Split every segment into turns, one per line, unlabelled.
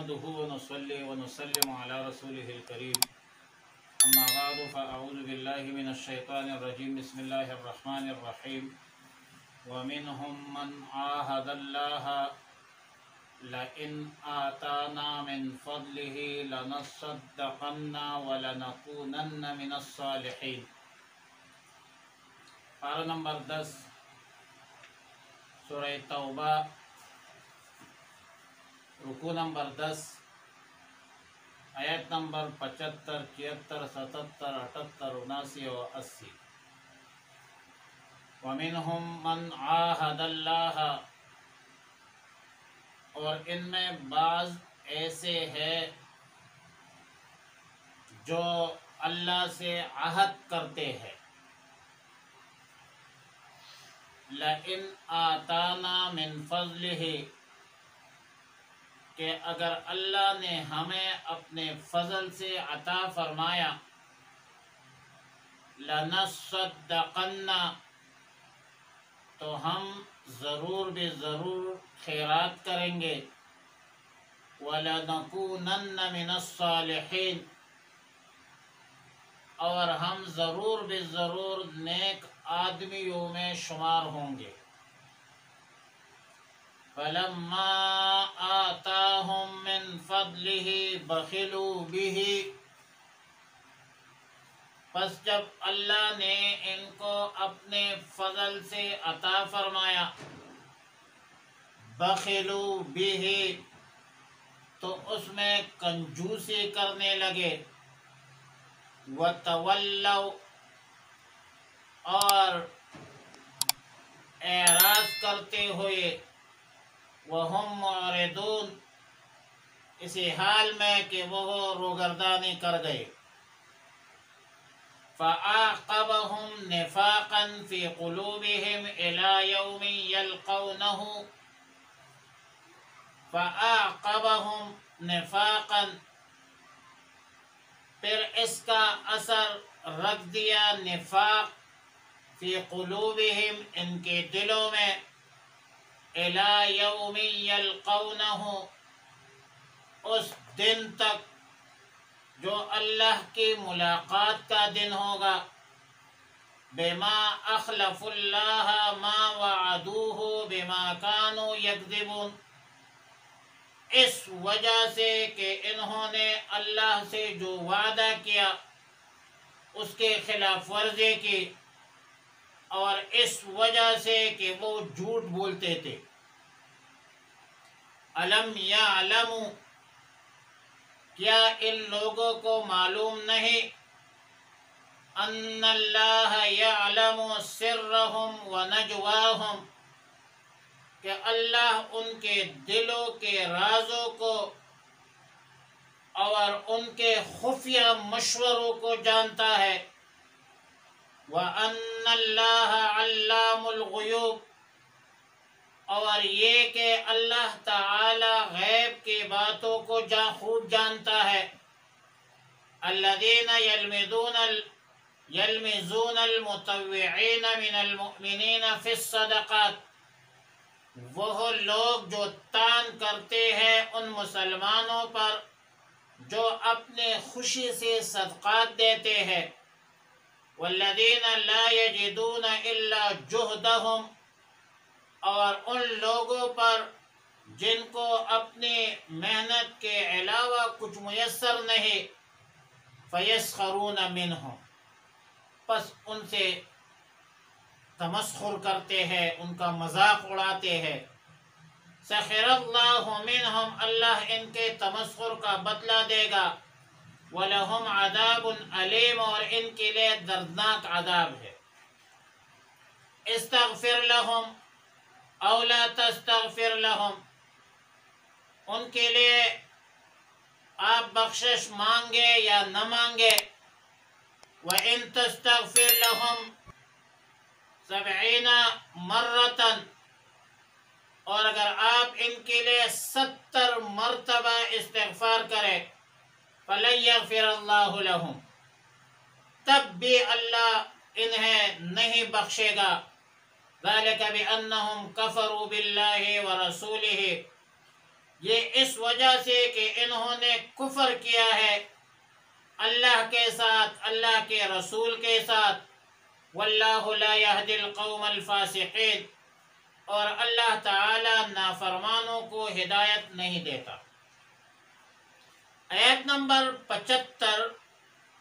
نحمده ونصلي ونسلم على رسوله الكريم أما بعد فأعوذ بالله من الشيطان الرجيم بسم الله الرحمن الرحيم ومنهم من عاهد الله لئن آتانا من فضله لنصدقن ولنكونن من الصالحين۔ پارہ نمبر 10 سورہ توبہ، رکوع نمبر 10، آیت نمبر 75، 76، 77، 78، 79 اور 80۔ وَمِنْهُمْ مَنْ عَاهَدَ اللَّهَ، اور ان میں بعض ایسے ہیں جو اللہ سے عہد کرتے ہیں۔ لَئِنْ آتَانَا مِنْ فَضْلِهِ، کہ اگر اللہ نے ہمیں اپنے فضل سے عطا فرمایا، لَنَصَّدَّقَنَّ، تو ہم ضرور بے ضرور خیرات کریں گے، وَلَنَكُونَنَّ مِنَ الصَّالِحِينَ، اور ہم ضرور بے ضرور نیک آدمیوں میں شمار ہوں گے۔ فَلَمَّا آتَاهُم مِّن فَضْلِهِ بَخِلُوا بِهِ، پس جب اللہ نے ان کو اپنے فضل سے عطا فرمایا، بَخِلُوا بِهِ، تو اس میں کنجوسی کرنے لگے، وَتَوَلَّوْا، اور اعراض کرتے ہوئے، وَهُمْ مُعْرِضُونَ، اسی حال میں کہ وہ روگردانی کر گئے۔ فَأَعْقَبَهُمْ نِفَاقًا فِي قُلُوبِهِمْ إِلَى يَوْمِ يَلْقَوْنَهُ، فَأَعْقَبَهُمْ نِفَاقًا، پھر اس کا اثر رکھ دیا نفاق، فی قلوبہم، ان کے دلوں میں، الی یوم یلقونہ، اس دن تک جو اللہ کی ملاقات کا دن ہوگا، بما اخلف اللہ ما وعدوہ بما کانوا یکذبون، اس وجہ سے کہ انہوں نے اللہ سے جو وعدہ کیا اس کے خلاف ورزی کی، اور اس وجہ سے کہ وہ جھوٹ بولتے تھے۔ الم یعلموا، کیا ان لوگوں کو معلوم نہیں، ان اللہ یعلم سرهم ونجواهم، کہ اللہ ان کے دلوں کے رازوں کو اور ان کے خفیہ مشوروں کو جانتا ہے، وَأَنَّ اللَّهَ عَلَّامُ الْغُیُوبِ، اور یہ کہ اللہ تعالی غیب کی باتوں کو خوب جانتا ہے۔ الَّذِينَ يَلْمِزُونَ الْمُطَوِّعِينَ مِنَ الْمُؤْمِنِينَ فِي الصَّدَقَاتِ، وہ لوگ جو تان کرتے ہیں ان مسلمانوں پر جو اپنے خوشی سے صدقات دیتے ہیں، والذین لا یجدون الا جہدہم، اور ان لوگوں پر جن کو اپنی محنت کے علاوہ کچھ میسر نہیں، فیسخرون منہم، پس ان سے تمسخر کرتے ہیں، ان کا مذاق اڑاتے ہیں۔ سخر اللہ منہم، اللہ ان کے تمسخر کا بدلہ دے گا۔ وَلَهُمْ عَذَابٌ أَلِيمٌ، اور ان کے لیے دردناک عذاب ہے۔ استغفر لهم او لا تستغفر لهم، ان کے لیے آپ بخشش مانگے یا نہ مانگے، وَإِن تستغفر لهم 70 مرة، اور اگر آپ ان کے لیے 70 مرتبہ استغفار کریں، فَلَن يَغْفِرَ اللَّهُ لَهُمْ، تب بھی اللہ انہیں نہیں بخشے گا۔ ذَلِكَ بِأَنَّهُمْ كَفَرُوا بِاللَّهِ وَرَسُولِهِ، یہ اس وجہ سے کہ انہوں نے کفر کیا ہے اللہ کے ساتھ، اللہ کے رسول کے ساتھ. واللہ لا یہدی القوم الفاسقین، اور اللہ تعالی نافرمانوں کو ہدایت نہیں دیتا. آیت نمبر 75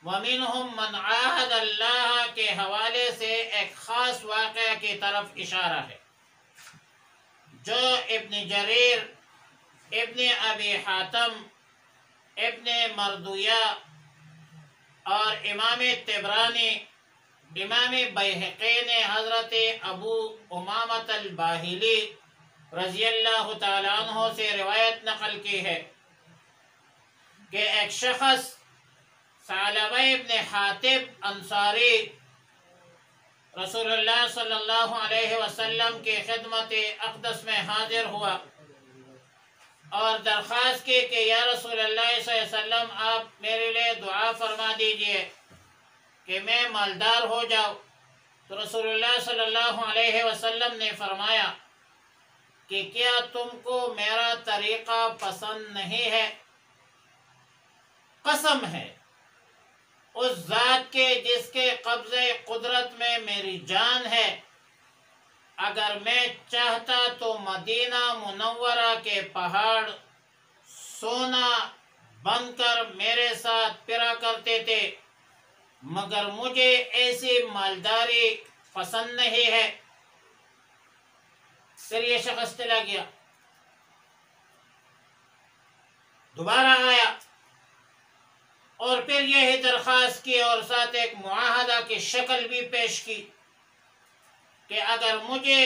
وَمِنْهُمْ مَنْ عَاهَدَ اللَّهَ کے حوالے سے ایک خاص واقعہ کی طرف اشارہ ہے جو ابن جریر، ابن ابی حاتم، ابن مردویہ اور امام طبرانی، امام بیہقی نے حضرت ابو امامۃ الباہلی رضی اللہ تعالیٰ عنہ سے روایت نقل کی ہے کہ ایک شخص ثعلبہ ابن حاتب انصاری رسول اللہ صلی اللہ علیہ وسلم کی خدمت اقدس میں حاضر ہوا اور درخواست کی کہ یا رسول اللہ صلی اللہ علیہ وسلم آپ میرے لیے دعا فرما دیجئے کہ میں مالدار ہو جاؤں. تو رسول اللہ صلی اللہ علیہ وسلم نے فرمایا کہ کیا تم کو میرا طریقہ پسند نہیں ہے؟ قسم ہے اس ذات کے جس کے قبضے قدرت میں میری جان ہے، اگر میں چاہتا تو مدینہ منورہ کے پہاڑ سونا بن کر میرے ساتھ پھرا کرتے تھے، مگر مجھے ایسی مالداری پسند نہیں ہے. پھر یہ شخص چلا گیا، دوبارہ آیا اور پھر یہی درخواست کی اور ساتھ ایک معاہدہ کی شکل بھی پیش کی کہ اگر مجھے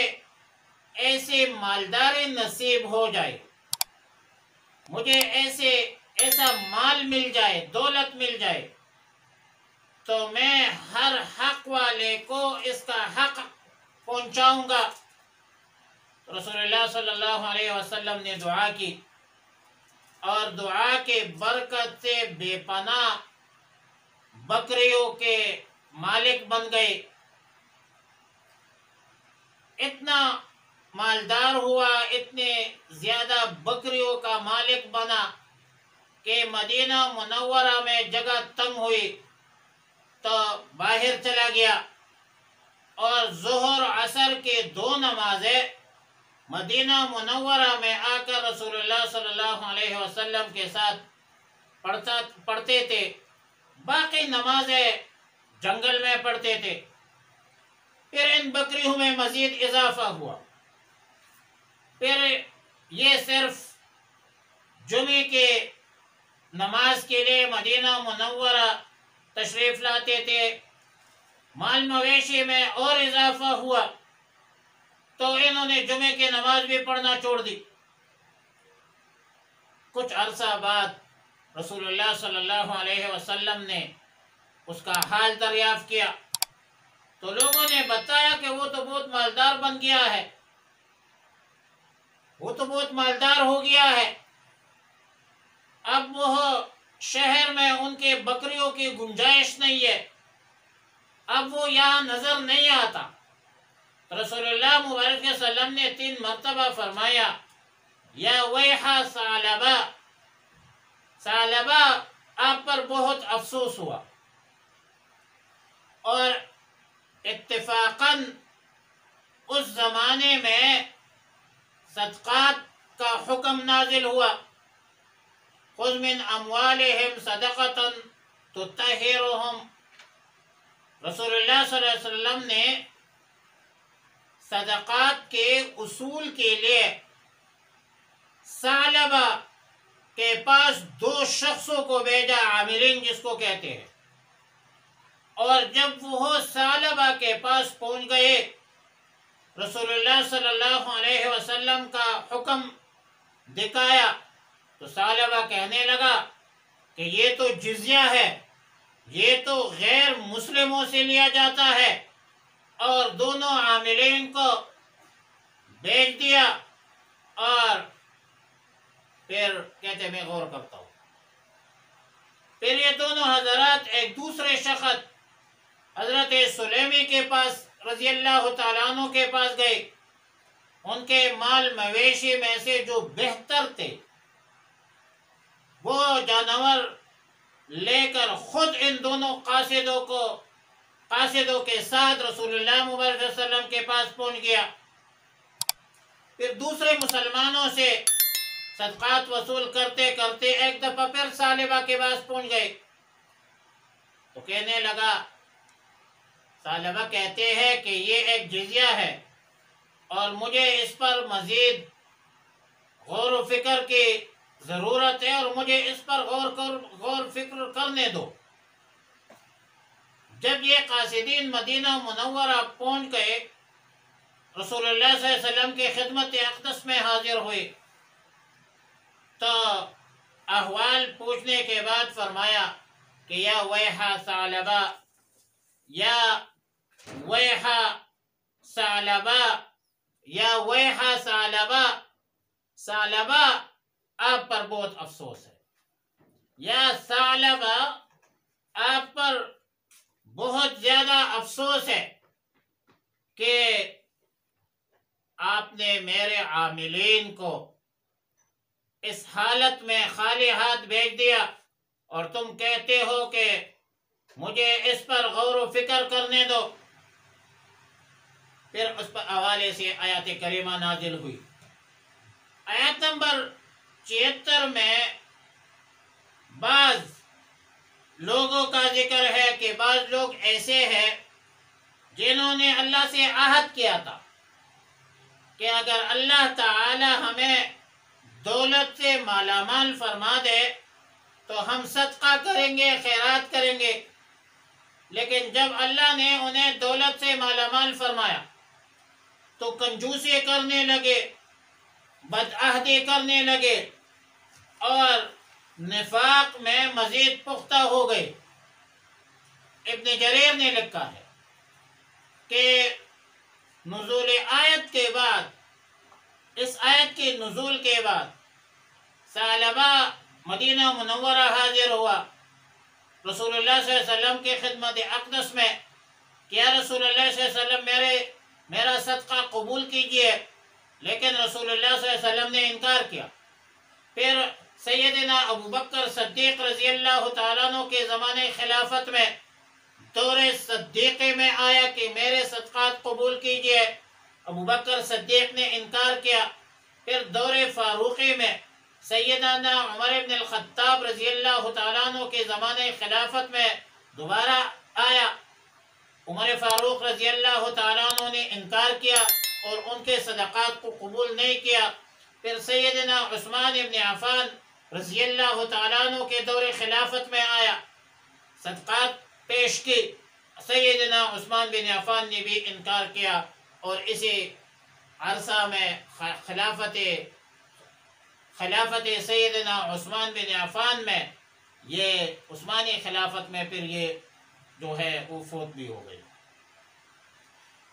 ایسی مالداری نصیب ہو جائے، مجھے ایسا مال مل جائے، دولت مل جائے، تو میں ہر حق والے کو اس کا حق پہنچاؤں گا. رسول اللہ صلی اللہ علیہ وسلم نے دعا کی اور دعا کے برکت سے بے پناہ بکریوں کے مالک بن گئے. اتنا مالدار ہوا، اتنے زیادہ بکریوں کا مالک بنا کہ مدینہ منورہ میں جگہ تنگ ہوئی تو باہر چلا گیا اور ظہر عصر کے 2 نمازیں مدینہ منورہ میں آ کر رسول اللہ صلی اللہ علیہ وسلم کے ساتھ پڑھتے تھے، باقی نمازیں جنگل میں پڑھتے تھے. پھر ان بکریوں میں مزید اضافہ ہوا، پھر یہ صرف جمعے کے نماز کے لیے مدینہ منورہ تشریف لاتے تھے. مال مویشی میں اور اضافہ ہوا تو انہوں نے جمعے کی نماز بھی پڑھنا چھوڑ دی. کچھ عرصہ بعد رسول اللہ صلی اللہ علیہ وسلم نے اس کا حال دریافت کیا تو لوگوں نے بتایا کہ وہ تو بہت مالدار بن گیا ہے، وہ تو بہت مالدار ہو گیا ہے، اب وہ شہر میں ان کے بکریوں کی گنجائش نہیں ہے، اب وہ یہاں نظر نہیں آتا. رسول اللہ مبارک صلی اللہ علیہ وسلم نے 3 مرتبہ فرمایا یا ویحا ثعلبہ، ثعلبہ آپ پر بہت افسوس ہوا. اور اتفاقاً اس زمانے میں صدقات کا حکم نازل ہوا، خذ من اموالہم صدقۃ تطہرہم. رسول اللہ صلی اللہ علیہ وسلم نے صدقات کے اصول کے لیے ثعلبہ کے پاس 2 شخصوں کو بھیجا، عاملین جس کو کہتے ہیں. اور جب وہ ثعلبہ کے پاس پہنچ گئے، رسول اللہ صلی اللہ علیہ وسلم کا حکم دکھایا تو ثعلبہ کہنے لگا کہ یہ تو جزیہ ہے، یہ تو غیر مسلموں سے لیا جاتا ہے، اور دونوں عاملین کو بھیج دیا. اور پھر کہتے میں غور کرتا ہوں. پھر یہ دونوں حضرات ایک دوسرے شخص حضرت سلیمی کے پاس رضی اللہ تعالیٰ عنہ کے پاس گئے. ان کے مال مویشی میں سے جو بہتر تھے جانور لے کر خود ان دونوں قاصدوں کے ساتھ رسول اللہ مبارک صلی اللہ علیہ وسلم کے پاس پہنچ گیا۔ پھر دوسرے مسلمانوں سے صدقات وصول کرتے کرتے ایک دفعہ پھر ثعلبہ کے پاس پہنچ گئے تو کہنے لگا، ثعلبہ کہتے ہیں کہ یہ ایک جزیہ ہے اور مجھے اس پر مزید غور و فکر کی ضرورت ہے اور مجھے اس پر غور فکر کرنے دو۔ جب یہ قاصدین مدینہ منورہ پہنچ گئے، رسول اللہ صلی اللہ علیہ وسلم کی خدمت اقدس میں حاضر ہوئے تو احوال پوچھنے کے بعد فرمایا کہ یا ویحا ثعلبہ، یا ویحا ثعلبہ، یا ویحا ثعلبہ، ثعلبہ آپ پر بہت افسوس ہے، یا ثعلبہ آپ پر بہت زیادہ افسوس ہے کہ آپ نے میرے عاملین کو اس حالت میں خالی ہاتھ بھیج دیا اور تم کہتے ہو کہ مجھے اس پر غور و فکر کرنے دو۔ پھر اس پر حوالے سے آیات کریمہ نازل ہوئی۔ آیت نمبر 76 میں بعض لوگوں کا ذکر ہے کہ بعض لوگ ایسے ہیں جنہوں نے اللہ سے عہد کیا تھا کہ اگر اللہ تعالی ہمیں دولت سے مالا مال فرما دے تو ہم صدقہ کریں گے، خیرات کریں گے، لیکن جب اللہ نے انہیں دولت سے مالا مال فرمایا تو کنجوسی کرنے لگے، بدعہدی کرنے لگے اور نفاق میں مزید پختہ ہو گئے۔ ابن جریر نے لکھا ہے کہ نزول آیت کے بعد، اس آیت کے نزول کے بعد ثعلبہ مدینہ منورہ حاضر ہوا رسول اللہ صلی اللہ علیہ وسلم کی خدمت اقدس میں کہ یا رسول اللہ صلی اللہ علیہ وسلم میرا صدقہ قبول کیجئے، لیکن رسول اللہ صلی اللہ علیہ وسلم نے انکار کیا۔ پھر سیدنا ابو بکر صدیق رضی اللہ تعالیٰ عنہ کے زمانے خلافت میں دور صدیقی میں آیا کہ میرے صدقات قبول کیجئے، ابو بکر صدیق نے انکار کیا۔ پھر دور فاروقی میں سیدنا عمر بن الخطاب رضی اللہ تعالیٰ عنہ کے زمانے خلافت میں دوبارہ آیا، عمر فاروق رضی اللہ تعالیٰ عنہ نے انکار کیا اور ان کے صدقات کو قبول نہیں کیا۔ پھر سیدنا عثمان بن عفان رضی اللہ تعالیٰ عنہ کے دور خلافت میں آیا، صدقات پیش کی، سیدنا عثمان بن عفان نے بھی انکار کیا اور اسی عرصہ میں خلافت سیدنا عثمان بن عفان میں یہ عثمانی خلافت میں پھر یہ جو ہے وہ فوت بھی ہو گئی۔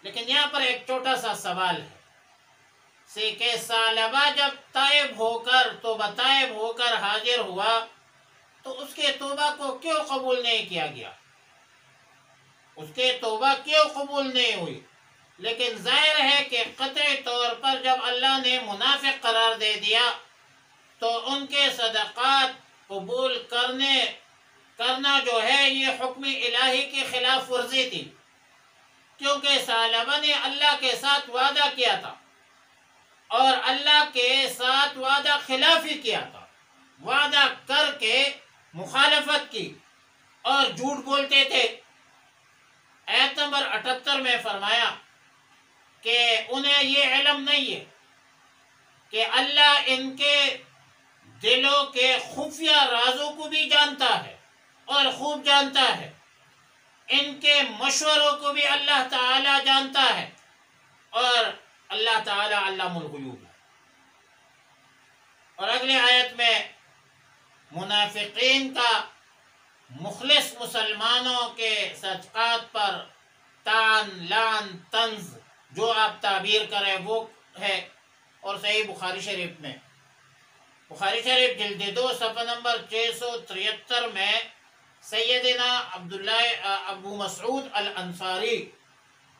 لیکن یہاں پر ایک چھوٹا سا سوال ہے کہ ثعلبہ جب تائب ہو کر حاضر ہوا تو اس کے توبہ کو کیوں قبول نہیں کیا گیا؟ اس کے توبہ کیوں قبول نہیں ہوئی؟ لیکن ظاہر ہے کہ قطعی طور پر جب اللہ نے منافق قرار دے دیا تو ان کے صدقات قبول کرنا جو ہے یہ حکم الہی کی خلاف ورزی تھی، کیونکہ ثعلبہ نے اللہ کے ساتھ وعدہ کیا تھا اور اللہ کے ساتھ وعدہ خلافی کیا تھا، وعدہ کر کے مخالفت کی اور جھوٹ بولتے تھے۔ آیت نمبر 78 میں فرمایا کہ انہیں یہ علم نہیں ہے کہ اللہ ان کے دلوں کے خفیہ رازوں کو بھی جانتا ہے اور خوب جانتا ہے، ان کے مشوروں کو بھی اللہ تعالی جانتا ہے اور اللہ تعالی علام الغیوب ہے۔ اور اگلی آیت میں منافقین کا مخلص مسلمانوں کے صدقات پر تان، لان، طنز جو آپ تعبیر کریں وہ ہے۔ اور صحیح بخاری شریف میں، بخاری شریف جلد 2 صفحہ نمبر 673 میں سیدنا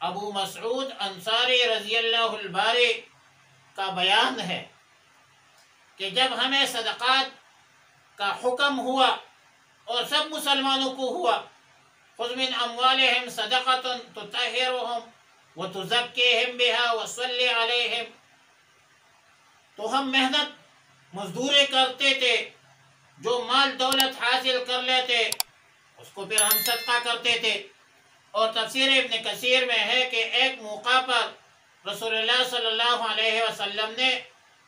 ابو مسعود انصاری رضی اللہ الباری کا بیان ہے کہ جب ہمیں صدقات کا حکم ہوا اور سب مسلمانوں کو ہوا، خذ من اموالہم صدقۃ تطہرہم وتزکیہم بہا وصلی علیہم، تو ہم محنت مزدوری کرتے تھے، جو مال دولت حاصل کر لیتے اس کو پھر ہم صدقہ کرتے تھے۔ اور تفسیر ابن کثیر میں ہے کہ ایک موقع پر رسول اللہ صلی اللہ علیہ وسلم نے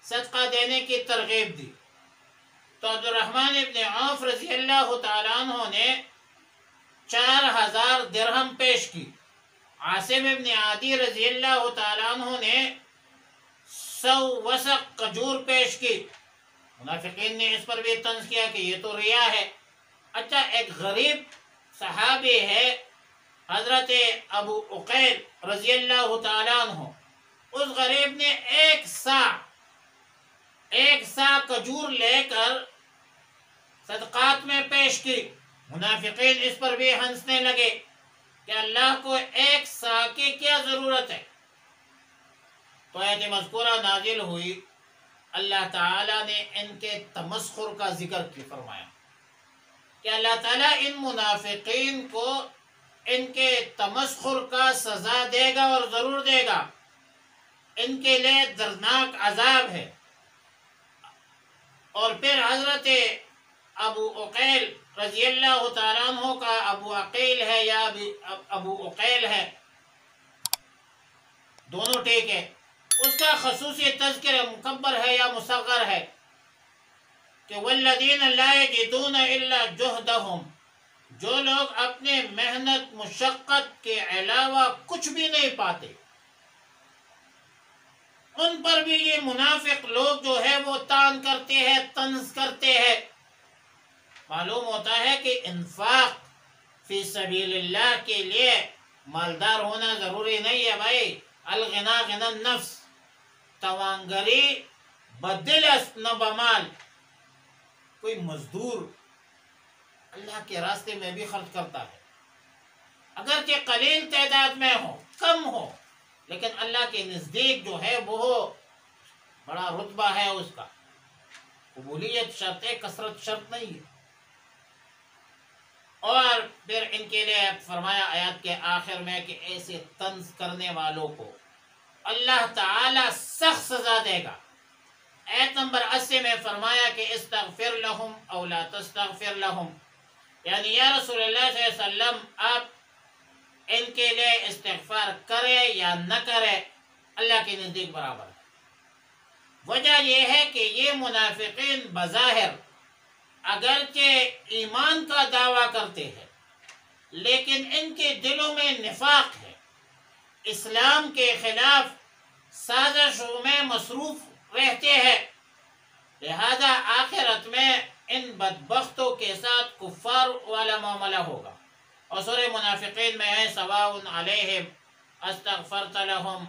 صدقہ دینے کی ترغیب دی، تو عبد الرحمن ابن عوف رضی اللہ تعالیٰ عنہ نے 4000 درہم پیش کی، عاصم ابن عادی رضی اللہ تعالیٰ عنہ نے 100 وسق کھجور پیش کی۔ منافقین نے اس پر بھی طنز کیا کہ یہ تو ریا ہے۔ اچھا، ایک غریب صحابی ہے حضرت ابو عقیل رضی اللہ تعالیٰ عنہ، اس غریب نے ایک سا کھجور لے کر صدقات میں پیش کی۔ منافقین اس پر بھی ہنسنے لگے کہ اللہ کو ایک سا کی کیا ضرورت ہے؟ تو آیت مذکورہ نازل ہوئی، اللہ تعالیٰ نے ان کے تمسخر کا ذکر کی، فرمایا کہ اللہ تعالیٰ ان منافقین کو ان کے تمسخر کا سزا دے گا اور ضرور دے گا، ان کے لیے دردناک عذاب ہے۔ اور پھر حضرت ابو عقیل رضی اللہ تعالیٰ عنہ کا ابو عقیل ہے یا ابو عقیل ہے، دونوں ٹھیک ہے، اس کا خصوصی تذکر مکبر ہے یا مصغر ہے کہ والذین لا یجدون الا جہدہم، جو لوگ اپنے محنت مشقت کے علاوہ کچھ بھی نہیں پاتے، ان پر بھی یہ منافق لوگ جو ہے وہ طعن کرتے ہیں، طنز کرتے ہیں۔ معلوم ہوتا ہے کہ انفاق فی سبیل اللہ کے لیے مالدار ہونا ضروری نہیں ہے بھائی۔ الغنا غنا النفس، توانگری بدل است نہ بمال۔ کوئی مزدور اللہ کے راستے میں بھی خرچ کرتا ہے، اگرچہ قلیل تعداد میں ہو، کم ہو، لیکن اللہ کے نزدیک جو ہے وہ بڑا رتبہ ہے اس کا۔ قبولیت شرط ہے، کثرت شرط نہیں ہے۔ اور پھر ان کے لیے فرمایا آیات کے آخر میں کہ ایسے طنز کرنے والوں کو اللہ تعالی سخت سزا دے گا۔ آیت نمبر 80 میں فرمایا کہ استغفر لہم او لا تستغفر لہم، یعنی یا رسول اللہ صلی اللہ علیہ وسلم آپ ان کے لیے استغفار کرے یا نہ کرے، اللہ کے نزدیک برابر ہے۔ وجہ یہ ہے کہ یہ منافقین بظاہر اگرچہ ایمان کا دعویٰ کرتے ہیں، لیکن ان کے دلوں میں نفاق ہے، اسلام کے خلاف سازشوں میں مصروف رہتے ہیں، لہذا آخرت میں ان بدبختوں کے ساتھ کفار والا معاملہ ہوگا۔ اور سورہ منافقین میں ہے سواء علیہم استغفرت لہم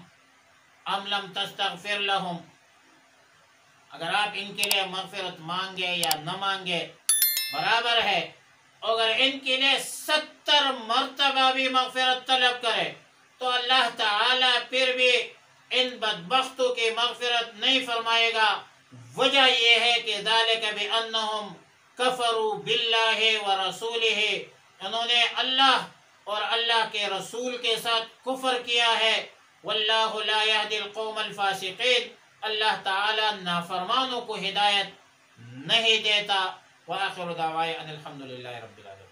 ام لم تستغفر لہم، اگر آپ ان کے لیے مغفرت مانگے یا نہ مانگے برابر ہے۔ اگر ان کے لیے 70 مرتبہ بھی مغفرت طلب کرے تو اللہ تعالی پھر بھی ان بدبختوں کی مغفرت نہیں فرمائے گا۔ وجہ یہ ہے کہ ذالک بانہم کفروا باللہ ورسولہ، انہوں نے اللہ اور اللہ کے رسول کے ساتھ کفر کیا ہے۔ واللہ لا یہدی القوم الفاسقین، اللہ تعالی نافرمانوں کو ہدایت نہیں دیتا۔ وآخر دعوانا ان الحمد للہ رب العالمین۔